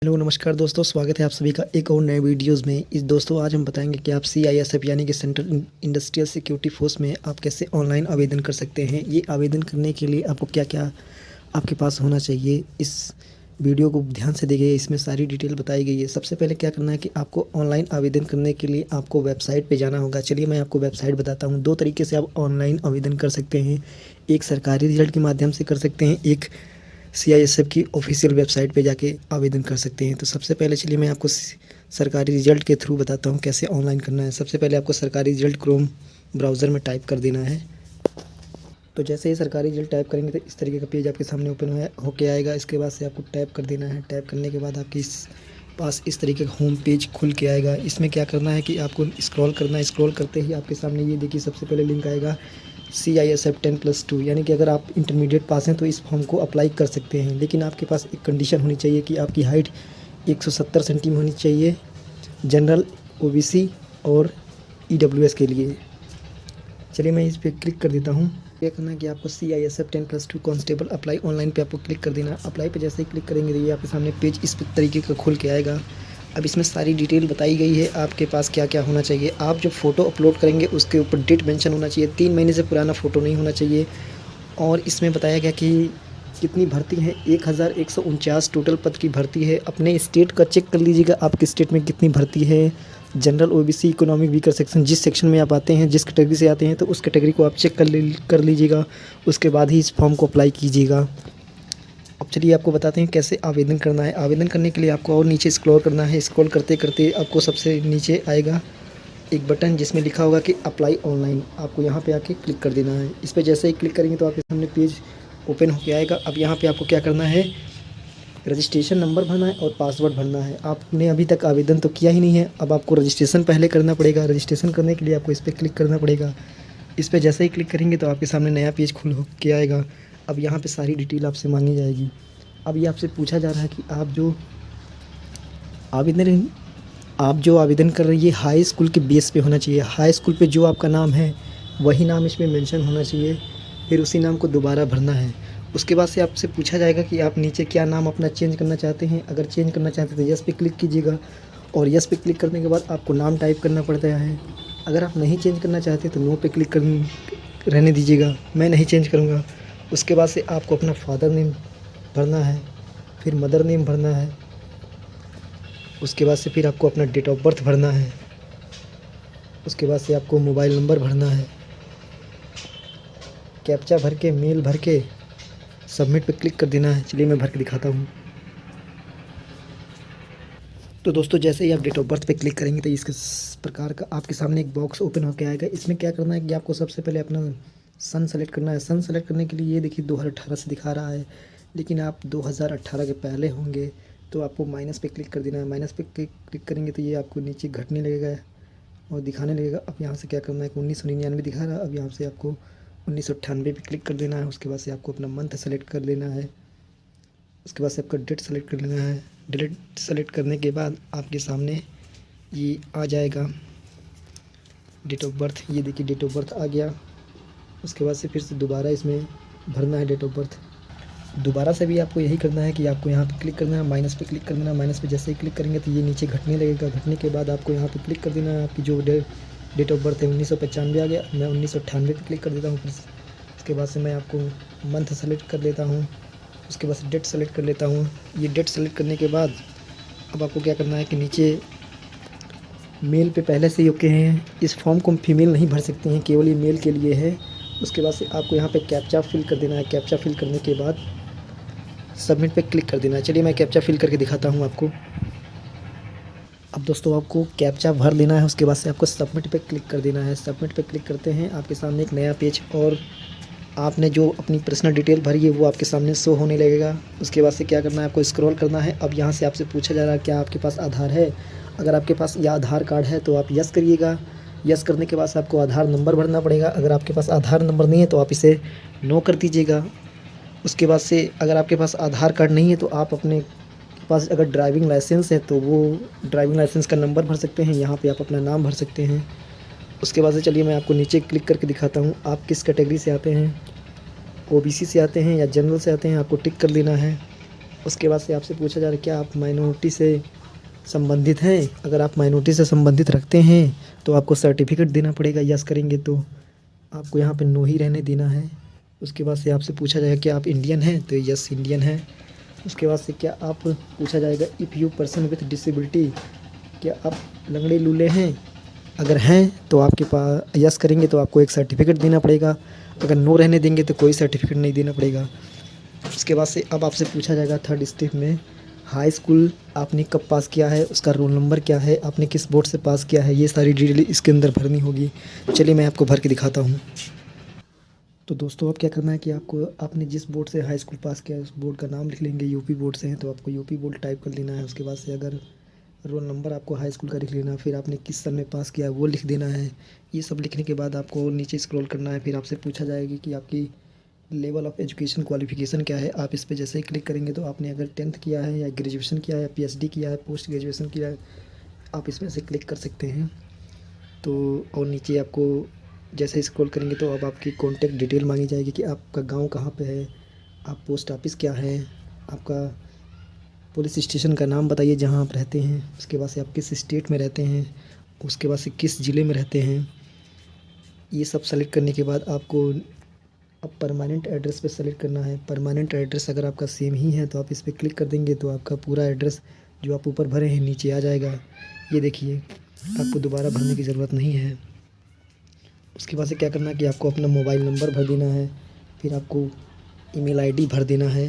Hello नमस्कार दोस्तों, स्वागत है आप सभी का एक और नए वीडियोस में। इस दोस्तों आज हम बताएंगे कि आप CISF यानी कि सेंट्रल इंडस्ट्रियल सिक्योरिटी फोर्स में आप कैसे ऑनलाइन आवेदन कर सकते हैं। ये आवेदन करने के लिए आपको क्या क्या आपके पास होना चाहिए, इस वीडियो को ध्यान से देखिए, इसमें सारी डिटेल बताई गई है। सबसे पहले क्या करना है कि आपको ऑनलाइन आवेदन करने के लिए आपको वेबसाइट पर जाना होगा। चलिए मैं आपको वेबसाइट बताता हूँ। दो तरीके से आप ऑनलाइन आवेदन कर सकते हैं, एक सरकारी रिजल्ट के माध्यम से कर सकते हैं, एक CISF की ऑफिशियल वेबसाइट पे जाके आवेदन कर सकते हैं। तो सबसे पहले चलिए मैं आपको सरकारी रिजल्ट के थ्रू बताता हूँ कैसे ऑनलाइन करना है। सबसे पहले आपको सरकारी रिजल्ट क्रोम ब्राउज़र में टाइप कर देना है। तो जैसे ही सरकारी रिजल्ट टाइप करेंगे तो इस तरीके का पेज आपके सामने ओपन होके आएगा। इसके बाद से आपको टाइप कर देना है। टाइप करने के बाद आपके पास इस तरीके का होम पेज खुल के आएगा। इसमें क्या करना है कि आपको स्क्रॉल करना है। स्क्रॉल करते ही आपके सामने ये देखिए सबसे पहले लिंक आएगा CISF 10+2, यानी कि अगर आप इंटरमीडिएट पास हैं तो इस फॉर्म को अप्लाई कर सकते हैं। लेकिन आपके पास एक कंडीशन होनी चाहिए कि आपकी हाइट 170 सेंटीमीटर होनी चाहिए, जनरल, OBC और EWS के लिए। चलिए मैं इस पर क्लिक कर देता हूँ। क्या करना है कि आपको CISF 10+2 कांस्टेबल अप्लाई ऑनलाइन पे आपको क्लिक कर देना। अप्लाई पे जैसे ही क्लिक करेंगे तो ये आपके सामने पेज इस तरीके का खुल के आएगा। अब इसमें सारी डिटेल बताई गई है, आपके पास क्या क्या होना चाहिए। आप जो फ़ोटो अपलोड करेंगे उसके ऊपर डेट मेंशन होना चाहिए, 3 महीने से पुराना फ़ोटो नहीं होना चाहिए। और इसमें बताया गया कि कितनी भर्ती है, 1149 टोटल पद की भर्ती है। अपने स्टेट का चेक कर लीजिएगा, आपके स्टेट में कितनी भर्ती है। General, OBC, economic weaker section, जिस सेक्शन में आप आते हैं, जिस कैटेगरी से आते हैं, तो उस कैटेगरी को आप चेक कर लीजिएगा। उसके बाद ही इस फॉर्म को अप्लाई कीजिएगा। अब चलिए आपको बताते हैं कैसे आवेदन करना है। आवेदन करने के लिए आपको और नीचे स्क्रॉल करना है। स्क्रॉल करते करते आपको सबसे नीचे आएगा एक बटन जिसमें लिखा होगा कि अप्लाई ऑनलाइन। आपको यहाँ पे आके क्लिक कर देना है। इस पर जैसे ही क्लिक करेंगे तो आपके सामने पेज ओपन होकर आएगा। अब यहाँ पे आपको क्या करना है, रजिस्ट्रेशन नंबर भरना है और पासवर्ड भरना है। आपने अभी तक आवेदन तो किया ही नहीं है, अब आपको रजिस्ट्रेशन पहले करना पड़ेगा। रजिस्ट्रेशन करने के लिए आपको इस पर क्लिक करना पड़ेगा। इस पर जैसे ही क्लिक करेंगे तो आपके सामने नया पेज खुल के आएगा। अब यहाँ पे सारी डिटेल आपसे मांगी जाएगी। अब ये आपसे पूछा जा रहा है कि आप जो आवेदन कर रही है हाई स्कूल के बेस पे होना चाहिए। हाई स्कूल पे जो आपका नाम है वही नाम इसमें मेंशन होना चाहिए, फिर उसी नाम को दोबारा भरना है। उसके बाद से आपसे पूछा जाएगा कि आप नीचे क्या नाम अपना चेंज करना चाहते हैं। अगर चेंज करना चाहते हैं तो यस पे क्लिक कीजिएगा, और यस पे क्लिक करने के बाद आपको नाम टाइप करना पड़ता है। अगर आप नहीं चेंज करना चाहते तो नो पे क्लिक रहने दीजिएगा, मैं नहीं चेंज करूँगा। उसके बाद से आपको अपना फादर नेम भरना है, फिर मदर नेम भरना है। उसके बाद से फिर आपको अपना डेट ऑफ बर्थ भरना है। उसके बाद से आपको मोबाइल नंबर भरना है। कैप्चा भर के, मेल भर के सबमिट पे क्लिक कर देना है। चलिए मैं भर के दिखाता हूँ। तो दोस्तों जैसे ही आप डेट ऑफ बर्थ पे क्लिक करेंगे तो इस प्रकार का आपके सामने एक बॉक्स ओपन होकर आएगा। इसमें क्या करना है कि आपको सबसे पहले अपना सन सेलेक्ट करना है। सन सेलेक्ट करने के लिए ये देखिए 2018 से दिखा रहा है, लेकिन आप 2018 के पहले होंगे तो आपको माइनस पे क्लिक कर देना है। माइनस पे क्लिक करेंगे तो ये आपको नीचे घटने लगेगा और दिखाने लगेगा। अब यहाँ से क्या करना है कि 1999 दिखा रहा है, अब यहाँ से आपको 1998 पे क्लिक कर देना है। उसके बाद से आपको अपना मंथ सेलेक्ट कर लेना है। उसके बाद से आपका डेट सेलेक्ट कर लेना है। डेट सेलेक्ट करने के बाद आपके सामने ये आ जाएगा डेट ऑफ बर्थ। ये देखिए डेट ऑफ बर्थ आ गया। उसके बाद से फिर से दोबारा इसमें भरना है डेट ऑफ बर्थ। दोबारा से भी आपको यही करना है कि आपको यहाँ पे क्लिक करना है, माइनस पे क्लिक कर देना। माइनस पे जैसे ही क्लिक करेंगे तो ये नीचे घटने लगेगा। घटने के बाद आपको यहाँ पे क्लिक कर देना है। आपकी जो डेट ऑफ बर्थ है 1995 आ गया, मैं 1998 पे क्लिक कर देता हूँ। फिर उसके बाद से मैं आपको मंथ सेलेक्ट कर लेता हूँ। उसके बाद से डेट सेलेक्ट कर लेता हूँ। ये डेट सेलेक्ट करने के बाद अब आपको क्या करना है कि नीचे मेल पे पहले से ही ओके हैं। इस फॉर्म को फीमेल नहीं भर सकते हैं, केवल ये मेल के लिए है। उसके बाद से आपको यहाँ पे कैप्चा फिल कर देना है। कैप्चा फिल करने के बाद सबमिट पे क्लिक कर देना है। चलिए मैं कैप्चा फिल करके दिखाता हूँ आपको। अब दोस्तों आपको कैप्चा भर लेना है। उसके बाद से आपको सबमिट पे क्लिक कर देना है। सबमिट पे क्लिक करते हैं आपके सामने एक नया पेज, और आपने जो अपनी पर्सनल डिटेल भरी है वो आपके सामने शो होने लगेगा। उसके बाद से क्या करना है, आपको स्क्रॉल करना है। अब यहाँ से आपसे पूछा जा रहा है क्या आपके पास आधार है। अगर आपके पास या आधार कार्ड है तो आप यस करिएगा। यस करने के बाद से आपको आधार नंबर भरना पड़ेगा। अगर आपके पास आधार नंबर नहीं है तो आप इसे नो कर दीजिएगा। उसके बाद से अगर आपके पास आधार कार्ड नहीं है तो आप अपने पास अगर ड्राइविंग लाइसेंस है तो वो ड्राइविंग लाइसेंस का नंबर भर सकते हैं। यहाँ पे आप अपना नाम भर सकते हैं। उसके बाद से चलिए मैं आपको नीचे क्लिक करके दिखाता हूँ आप किस कैटेगरी से आते हैं, OBC से आते हैं या जनरल से आते हैं, आपको टिक कर लेना है। उसके बाद से आपसे पूछा जा रहा है क्या आप माइनॉरिटी से संबंधित हैं। अगर आप माइनॉरिटी से संबंधित रखते हैं तो आपको सर्टिफिकेट देना पड़ेगा। यस करेंगे तो आपको यहाँ पे नो ही रहने देना है। उसके बाद से आपसे पूछा जाएगा क्या आप इंडियन हैं, तो यस इंडियन है। उसके बाद से क्या आप पूछा जाएगा if you person with disability, क्या आप लंगड़े लूले हैं। अगर हैं तो आपके पास यस करेंगे तो आपको एक सर्टिफिकेट देना पड़ेगा। अगर नो रहने देंगे तो कोई सर्टिफिकेट नहीं देना पड़ेगा। उसके बाद से अब आपसे पूछा जाएगा थर्ड स्टेप में हाई स्कूल आपने कब पास किया है, उसका रोल नंबर क्या है, आपने किस बोर्ड से पास किया है, ये सारी डिटेल इसके अंदर भरनी होगी। चलिए मैं आपको भर के दिखाता हूँ। तो दोस्तों अब क्या करना है कि आपको आपने जिस बोर्ड से हाई स्कूल पास किया है उस बोर्ड का नाम लिख लेंगे। यूपी बोर्ड से हैं तो आपको यूपी बोर्ड टाइप कर लेना है। उसके बाद से अगर रोल नंबर आपको हाई स्कूल का लिख लेना है, फिर आपने किस सन में पास किया है वो लिख देना है। ये सब लिखने के बाद आपको नीचे स्क्रॉल करना है। फिर आपसे पूछा जाएगा कि आपकी लेवल ऑफ़ एजुकेशन क्वालिफ़िकेशन क्या है। आप इस पे जैसे ही क्लिक करेंगे तो आपने अगर 10th किया है या ग्रेजुएशन किया है, पीएचडी किया है, पोस्ट ग्रेजुएशन किया है, आप इसमें से क्लिक कर सकते हैं। तो और नीचे आपको जैसे ही स्क्रॉल करेंगे तो अब आपकी कॉन्टैक्ट डिटेल मांगी जाएगी कि आपका गांव कहाँ पे है, आप पोस्ट ऑफिस क्या है, आपका पुलिस स्टेशन का नाम बताइए जहाँ आप रहते हैं। उसके बाद से आप किस स्टेट में रहते हैं, उसके बाद से किस ज़िले में रहते हैं। ये सब सेलेक्ट करने के बाद आपको अब परमानेंट एड्रेस पे सेलेक्ट करना है। परमानेंट एड्रेस अगर आपका सेम ही है तो आप इस पर क्लिक कर देंगे तो आपका पूरा एड्रेस जो आप ऊपर भरे हैं नीचे आ जाएगा। ये देखिए आपको दोबारा भरने की ज़रूरत नहीं है। उसके बाद से क्या करना है कि आपको अपना मोबाइल नंबर भर देना है, फिर आपको ईमेल आईडी भर देना है।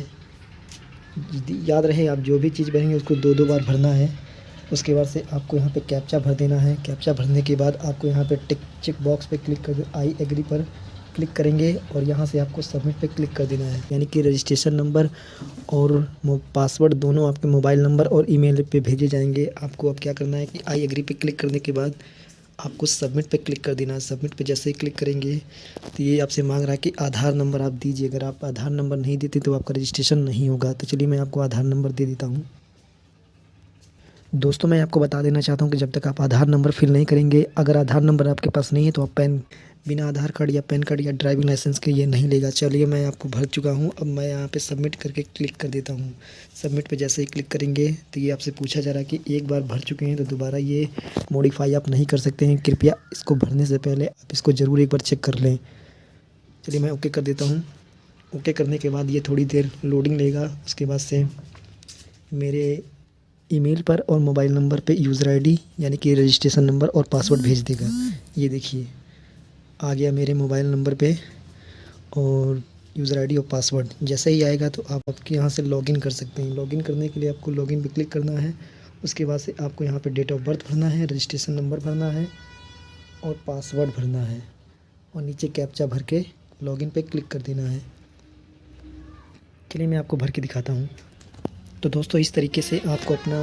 याद रहे आप जो भी चीज़ भरेंगे उसको 2-2 बार भरना है। उसके बाद से आपको यहाँ पे कैप्चा भर देना है। कैप्चा भरने के बाद आपको यहाँ पे टिक चेक बॉक्स पे क्लिक कर आई एग्री पर क्लिक करेंगे और यहाँ से आपको सबमिट पे क्लिक कर देना है। यानी कि रजिस्ट्रेशन नंबर और पासवर्ड दोनों आपके मोबाइल नंबर और ईमेल पे भेजे जाएंगे। आपको अब क्या करना है कि आई एग्री पे क्लिक करने के बाद आपको सबमिट पे क्लिक कर देना है। सबमिट पे जैसे ही क्लिक करेंगे तो ये आपसे मांग रहा है कि आधार नंबर आप दीजिए। अगर आप आधार नंबर नहीं देते तो आपका रजिस्ट्रेशन नहीं होगा। तो चलिए मैं आपको आधार नंबर दे देता हूँ। दोस्तों मैं आपको बता देना चाहता हूँ कि जब तक आप आधार नंबर फिल नहीं करेंगे, अगर आधार नंबर आपके पास नहीं है तो आप बिना आधार कार्ड या पैन कार्ड या ड्राइविंग लाइसेंस के ये नहीं लेगा। चलिए मैं आपको भर चुका हूँ। अब मैं यहाँ पे सबमिट करके क्लिक कर देता हूँ। सबमिट पे जैसे ही क्लिक करेंगे तो ये आपसे पूछा जा रहा है कि एक बार भर चुके हैं तो दोबारा ये मॉडिफाई आप नहीं कर सकते हैं। कृपया इसको भरने से पहले आप इसको ज़रूर एक बार चेक कर लें। चलिए मैं ओके कर देता हूँ। ओके करने के बाद ये थोड़ी देर लोडिंग लेगा। उसके बाद से मेरे ईमेल पर और मोबाइल नंबर पे यूज़र आईडी यानी कि रजिस्ट्रेशन नंबर और पासवर्ड भेज देगा। ये देखिए आ गया मेरे मोबाइल नंबर पे और यूज़र आईडी और पासवर्ड। जैसे ही आएगा तो आप आपके यहाँ से लॉगिन कर सकते हैं। लॉगिन करने के लिए आपको लॉगिन पे क्लिक करना है। उसके बाद से आपको यहाँ पे डेट ऑफ बर्थ भरना है, रजिस्ट्रेशन नंबर भरना है और पासवर्ड भरना है और नीचे कैप्चा भर के लॉगिन पे क्लिक कर देना है। चलिए मैं आपको भर के दिखाता हूँ। तो दोस्तों इस तरीके से आपको अपना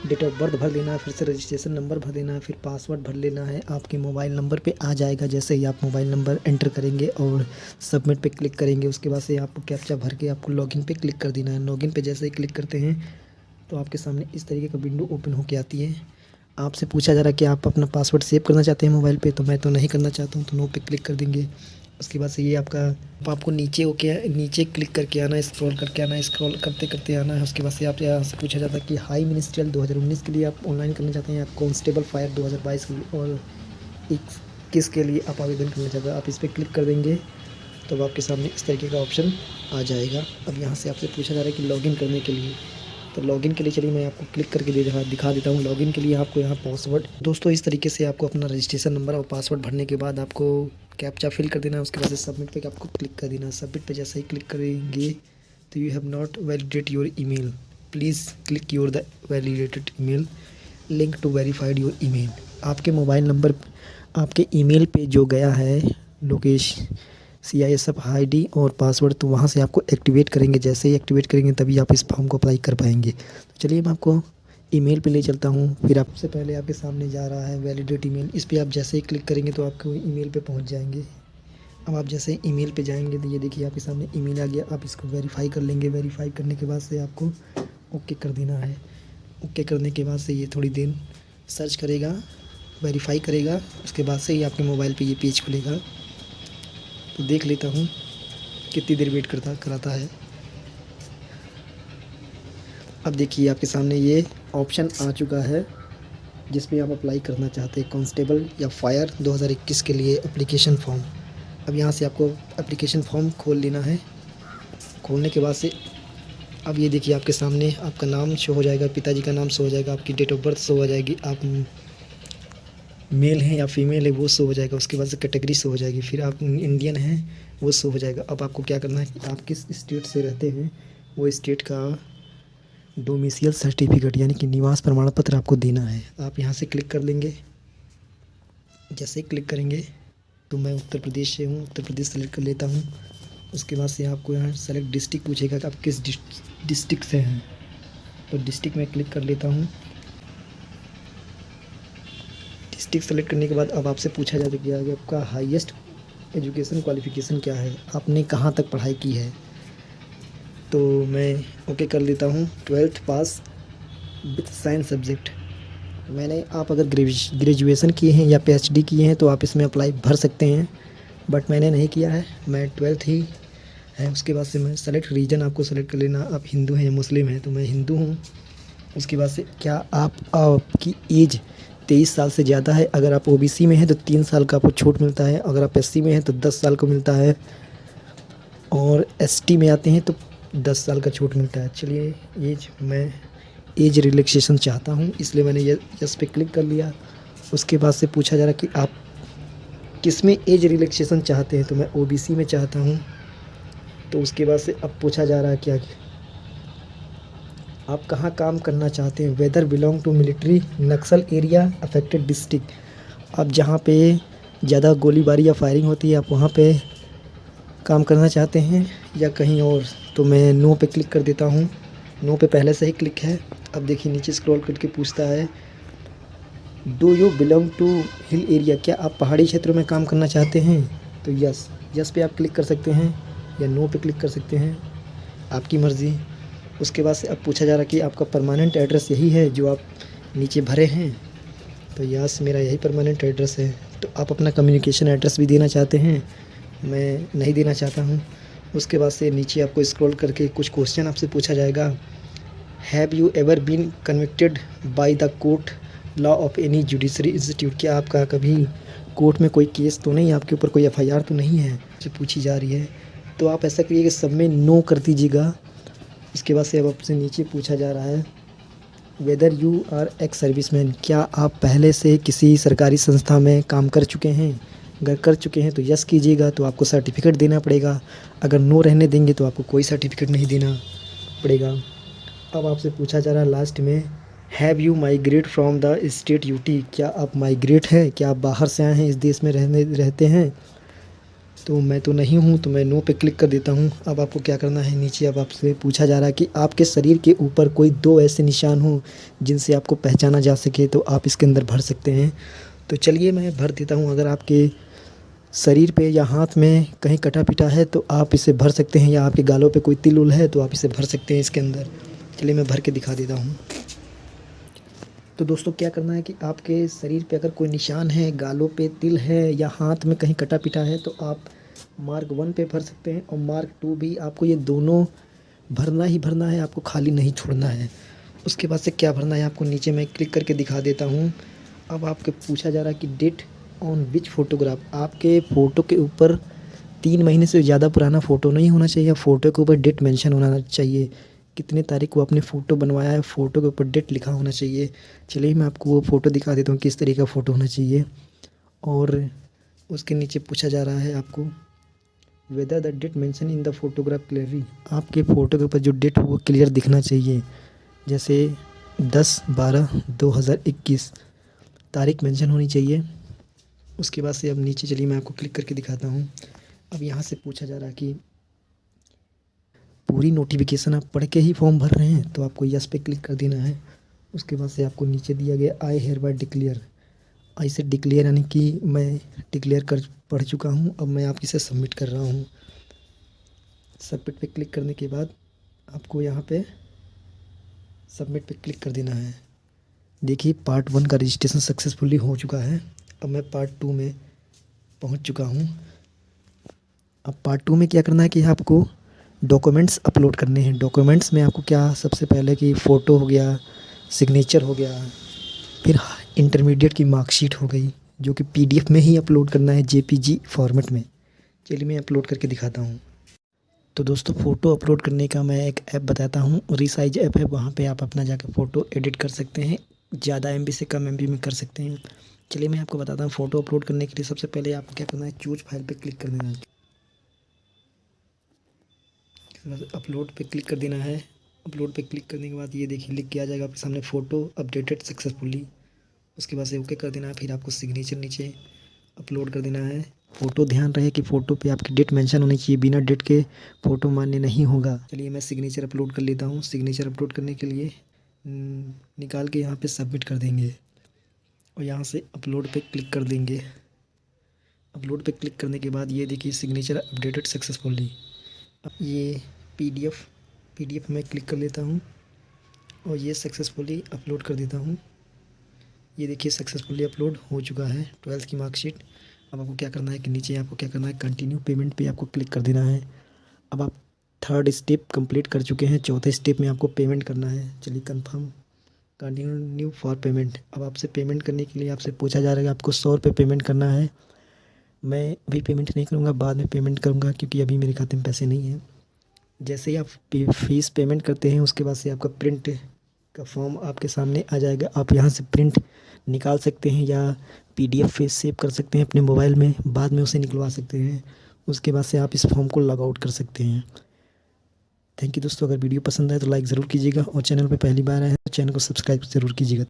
डेट ऑफ बर्थ भर देना है, फिर से रजिस्ट्रेशन नंबर भर देना है, फिर पासवर्ड भर लेना है। आपके मोबाइल नंबर पे आ जाएगा जैसे ही आप मोबाइल नंबर एंटर करेंगे और सबमिट पे क्लिक करेंगे। उसके बाद से आपको कैप्चा भर के आपको लॉगिन पे क्लिक कर देना है। लॉगिन पे जैसे ही क्लिक करते हैं तो आपके सामने इस तरीके का विंडो ओपन होकर आती है। आपसे पूछा जा रहा है कि आप अपना पासवर्ड सेव करना चाहते हैं मोबाइल पे, तो मैं तो नहीं करना चाहता हूँ, तो नो पे क्लिक कर देंगे। उसके बाद से ये आपको नीचे क्लिक करके आना है, स्क्रॉल करके आना है, स्क्रॉल करते करते आना है। उसके बाद से आप यहाँ से पूछा जाता है कि हाई मिनिस्ट्रियल 2019 के लिए आप ऑनलाइन करना चाहते हैं या कांस्टेबल फायर 2022 के लिए और किसके लिए आप आवेदन करना चाहते हैं। आप इस पर क्लिक कर देंगे तो आपके सामने इस तरीके का ऑप्शन आ जाएगा। अब यहाँ से आपसे पूछा जा रहा है कि लॉगिन करने के लिए, तो लॉगिन के लिए चलिए मैं आपको क्लिक करके दिखा देता हूँ। लॉगिन के लिए आपको यहाँ पासवर्ड, दोस्तों इस तरीके से आपको अपना रजिस्ट्रेशन नंबर और पासवर्ड भरने के बाद आपको कैप्चा फिल कर देना है। उसके बाद सबमिट पे आपको क्लिक कर देना है। सबमिट पे जैसे ही क्लिक करेंगे तो you have not validate your email, please click your the validated email link to verified your email. आपके मोबाइल नंबर आपके ईमेल पे जो गया है लोकेश CISF ID और पासवर्ड, तो वहाँ से आपको एक्टिवेट करेंगे। जैसे ही एक्टिवेट करेंगे तभी आप इस फॉर्म को अप्लाई कर पाएंगे। तो चलिए मैं आपको ईमेल पे ले चलता हूँ। फिर आपसे पहले आपके सामने जा रहा है वैलिडेट ईमेल, इस पर आप जैसे ही क्लिक करेंगे तो आपको ईमेल पे पहुँच जाएंगे। अब आप जैसे ईमेल पे जाएंगे तो ये देखिए आपके सामने ईमेल आ गया। आप इसको वेरीफाई कर लेंगे। वेरीफाई करने के बाद से आपको ओके कर देना है। ओके करने के बाद से ये थोड़ी देर सर्च करेगा, वेरीफाई करेगा। उसके बाद से ही आपके मोबाइल पे ये पेज खुलेगा। तो देख लेता हूँ कितनी देर वेट कराता है। अब देखिए आपके सामने ये ऑप्शन आ चुका है जिसमें आप अप्लाई करना चाहते हैं कांस्टेबल या फायर 2021 के लिए एप्लीकेशन फॉर्म। अब यहाँ से आपको एप्लीकेशन फॉर्म खोल लेना है। खोलने के बाद से अब ये देखिए आपके सामने आपका नाम शो हो जाएगा, पिताजी का नाम शो हो जाएगा, आपकी डेट ऑफ बर्थ शो हो जाएगी, आप मेल हैं या फीमेल है वो शो हो जाएगा। उसके बाद से कैटेगरी शो हो जाएगी, फिर आप इंडियन हैं वो शो हो जाएगा। अब आपको क्या करना है कि आप किस स्टेट से रहते हैं वो स्टेट का डोमिसाइल सर्टिफिकेट यानी कि निवास प्रमाण पत्र आपको देना है। आप यहाँ से क्लिक कर लेंगे। जैसे ही क्लिक करेंगे तो मैं उत्तर प्रदेश से हूँ, उत्तर प्रदेश सेलेक्ट कर लेता हूँ। उसके बाद से आपको यहाँ सेलेक्ट डिस्ट्रिक्ट पूछेगा कि आप किस डिस्ट्रिक्ट से हैं, तो डिस्ट्रिक्ट में क्लिक कर लेता हूँ। डिस्ट्रिक्ट सेलेक्ट करने के बाद अब आपसे पूछा जाता है कि आपका हाईएस्ट एजुकेशन क्वालिफ़िकेशन क्या है, आपने कहाँ तक पढ़ाई की है। तो मैं ओके कर लेता हूँ, 12th pass with science subject. मैंने आप अगर ग्रेजुएशन किए हैं या पीएचडी किए हैं तो आप इसमें अप्लाई भर सकते हैं, बट मैंने नहीं किया है, मैं 12th ही है। उसके बाद से मैं सेलेक्ट रीजन आपको सेलेक्ट कर लेना, आप हिंदू हैं या मुस्लिम हैं, तो मैं हिंदू हूँ। उसके बाद से क्या आपकी एज 23 साल से ज़्यादा है। अगर आप ओबीसी में हैं तो 3 साल का आपको छूट मिलता है, अगर आप एससी में हैं तो 10 साल को मिलता है, और एसटी में आते हैं तो 10 साल का छूट मिलता है। चलिए मैं एज रिलैक्सेशन चाहता हूँ, इसलिए मैंने यस पे क्लिक कर लिया। उसके बाद से पूछा जा रहा कि आप किस में एज रिलैक्सेशन चाहते हैं, तो मैं ओबीसी में चाहता हूँ। तो उसके बाद से अब पूछा जा रहा है क्या आप कहाँ काम करना चाहते हैं, whether belong to military Naxal area affected district. आप जहाँ पे ज़्यादा गोलीबारी या फायरिंग होती है आप वहाँ पे काम करना चाहते हैं या कहीं और। तो मैं नो पे क्लिक कर देता हूँ, नो पे पहले से ही क्लिक है। अब देखिए नीचे स्क्रॉल करके पूछता है do you belong to hill area, क्या आप पहाड़ी क्षेत्रों में काम करना चाहते हैं। तो यस पे आप क्लिक कर सकते हैं या नो पे क्लिक कर सकते हैं, आपकी मर्ज़ी। उसके बाद से अब पूछा जा रहा कि आपका परमानेंट एड्रेस यही है जो आप नीचे भरे हैं, तो यस मेरा यही परमानेंट एड्रेस है। तो आप अपना कम्युनिकेशन एड्रेस भी देना चाहते हैं, मैं नहीं देना चाहता हूँ। उसके बाद से नीचे आपको स्क्रॉल करके कुछ क्वेश्चन आपसे पूछा जाएगा। Have you ever been convicted by the court law of any judiciary institute, क्या आपका कभी कोर्ट में कोई केस तो नहीं, आपके ऊपर कोई एफआईआर तो नहीं है जो पूछी जा रही है। तो आप ऐसा करिए कि सब में नो कर दीजिएगा। इसके बाद से अब आपसे नीचे पूछा जा रहा है whether you are ex serviceman, क्या आप पहले से किसी सरकारी संस्था में काम कर चुके हैं। अगर कर चुके हैं तो यस कीजिएगा, तो आपको सर्टिफिकेट देना पड़ेगा। अगर नो रहने देंगे तो आपको कोई सर्टिफिकेट नहीं देना पड़ेगा। अब आपसे पूछा जा रहा है लास्ट में have you migrate from the state UT, क्या आप माइग्रेट हैं, क्या आप बाहर से आए हैं इस देश में रहते हैं। तो मैं तो नहीं हूँ, तो मैं नो पे क्लिक कर देता हूँ। अब आपको क्या करना है, नीचे अब आपसे पूछा जा रहा है कि आपके शरीर के ऊपर कोई 2 ऐसे निशान हों जिनसे आपको पहचाना जा सके, तो आप इसके अंदर भर सकते हैं। तो चलिए मैं भर देता हूँ। अगर आपके शरीर पे या हाथ में कहीं कटा पिटा है तो आप इसे भर सकते हैं, या आपके गालों पे कोई तिल उल है तो आप इसे भर सकते हैं इसके अंदर। चलिए मैं भर के दिखा देता हूँ। तो दोस्तों क्या करना है कि आपके शरीर पे अगर कोई निशान है, गालों पे तिल है या हाथ में कहीं कटा पिटा है तो आप मार्क 1 पे भर सकते हैं, और मार्क 2 भी। आपको ये दोनों भरना ही भरना है, आपको खाली नहीं छोड़ना है। उसके बाद से क्या भरना है आपको नीचे मैं क्लिक करके दिखा देता हूँ। अब आपके पूछा जा रहा है कि डेट ऑन विच फ़ोटोग्राफ, आपके फ़ोटो के ऊपर 3 महीने से ज़्यादा पुराना फ़ोटो नहीं होना चाहिए, फ़ोटो के ऊपर डेट मेंशन होना चाहिए, कितने तारीख को आपने फ़ोटो बनवाया है, फ़ोटो के ऊपर डेट लिखा होना चाहिए। चलिए मैं आपको वो फ़ोटो दिखा देता हूँ किस तरीके का फ़ोटो होना चाहिए। और उसके नीचे पूछा जा रहा है आपको whether the date mention in the photograph clearly, आपके फ़ोटो के ऊपर जो डेट हो वो क्लियर दिखना चाहिए। जैसे 10/12/2021 तारीख मेंशन होनी चाहिए। उसके बाद से अब नीचे चलिए मैं आपको क्लिक करके दिखाता हूँ। अब यहाँ से पूछा जा रहा है कि पूरी नोटिफिकेशन आप पढ़ के ही फॉर्म भर रहे हैं, तो आपको यस पे क्लिक कर देना है। उसके बाद से आपको नीचे दिया गया आई हेयर बाय डिक्लेयर, आई से डिक्लेयर यानी कि मैं डिक्लेयर कर पढ़ चुका हूँ, अब मैं आपकी से सबमिट कर रहा हूँ। सबमिट पे क्लिक करने के बाद आपको यहाँ पे सबमिट पे क्लिक कर देना है। देखिए पार्ट 1 का रजिस्ट्रेशन सक्सेसफुली हो चुका है। अब मैं पार्ट 2 में पहुँच चुका हूँ। अब पार्ट 2 में क्या करना है कि आपको डॉक्यूमेंट्स अपलोड करने हैं। डॉक्यूमेंट्स में आपको क्या सबसे पहले कि फ़ोटो हो गया, सिग्नेचर हो गया, फिर इंटरमीडिएट की मार्कशीट हो गई, जो कि पीडीएफ में ही अपलोड करना है जेपीजी फॉर्मेट में। चलिए मैं अपलोड करके दिखाता हूँ। तो दोस्तों फ़ोटो अपलोड करने का मैं एक ऐप बताता हूँ, रिसाइज ऐप है। वहाँ पे आप अपना जाकर फ़ोटो एडिट कर सकते हैं, ज़्यादा एमबी से कम एमबी में कर सकते हैं। चलिए मैं आपको बताता हूँ। फ़ोटो अपलोड करने के लिए सबसे पहले आपको क्या करना है, चूज़ फाइल पे क्लिक कर देना है। अपलोड पे क्लिक कर देना है। अपलोड पे क्लिक करने के बाद ये देखिए लिख के आ जाएगा आपके सामने, फ़ोटो अपडेटेड सक्सेसफुली। उसके बाद से ओके कर देना है। फिर आपको सिग्नेचर नीचे अपलोड कर देना है। फ़ोटो ध्यान रहे कि फ़ोटो पे आपकी डेट मेंशन होनी चाहिए, बिना डेट के फ़ोटो मान्य नहीं होगा। चलिए मैं सिग्नेचर अपलोड कर लेता हूँ। सिग्नेचर अपलोड करने के लिए निकाल के यहाँ पे सबमिट कर देंगे और यहाँ से अपलोड पे क्लिक कर देंगे। अपलोड पे क्लिक करने के बाद ये देखिए सिग्नेचर अपडेटेड सक्सेसफुली। अब ये पीडीएफ में क्लिक कर लेता हूँ और ये सक्सेसफुली अपलोड कर देता हूँ। ये देखिए सक्सेसफुली अपलोड हो चुका है 12th की मार्कशीट। अब आपको क्या करना है कि नीचे आपको क्या करना है, कंटिन्यू पेमेंट पे आपको क्लिक कर देना है। अब आप 3rd स्टेप कंप्लीट कर चुके हैं, 4थे स्टेप में आपको पेमेंट करना है। चलिए कंफर्म कंटिन्यू फॉर पेमेंट। अब आपसे पेमेंट करने के लिए आपसे पूछा जा रहा है कि आपको 100 रुपये पेमेंट करना है। मैं अभी पेमेंट नहीं करूँगा, बाद में पेमेंट करूँगा, क्योंकि अभी मेरे खाते में पैसे नहीं हैं। जैसे ही आप फीस पेमेंट करते हैं उसके बाद से आपका प्रिंट का फॉर्म आपके सामने आ जाएगा। आप यहाँ से प्रिंट निकाल सकते हैं या पीडीएफ पे सेव कर सकते हैं अपने मोबाइल में, बाद में उसे निकलवा सकते हैं। उसके बाद से आप इस फॉर्म को लॉग आउट कर सकते हैं। थैंक यू दोस्तों। अगर वीडियो पसंद आए तो लाइक ज़रूर कीजिएगा और चैनल पे पहली बार आए हैं तो चैनल को सब्सक्राइब ज़रूर कीजिएगा।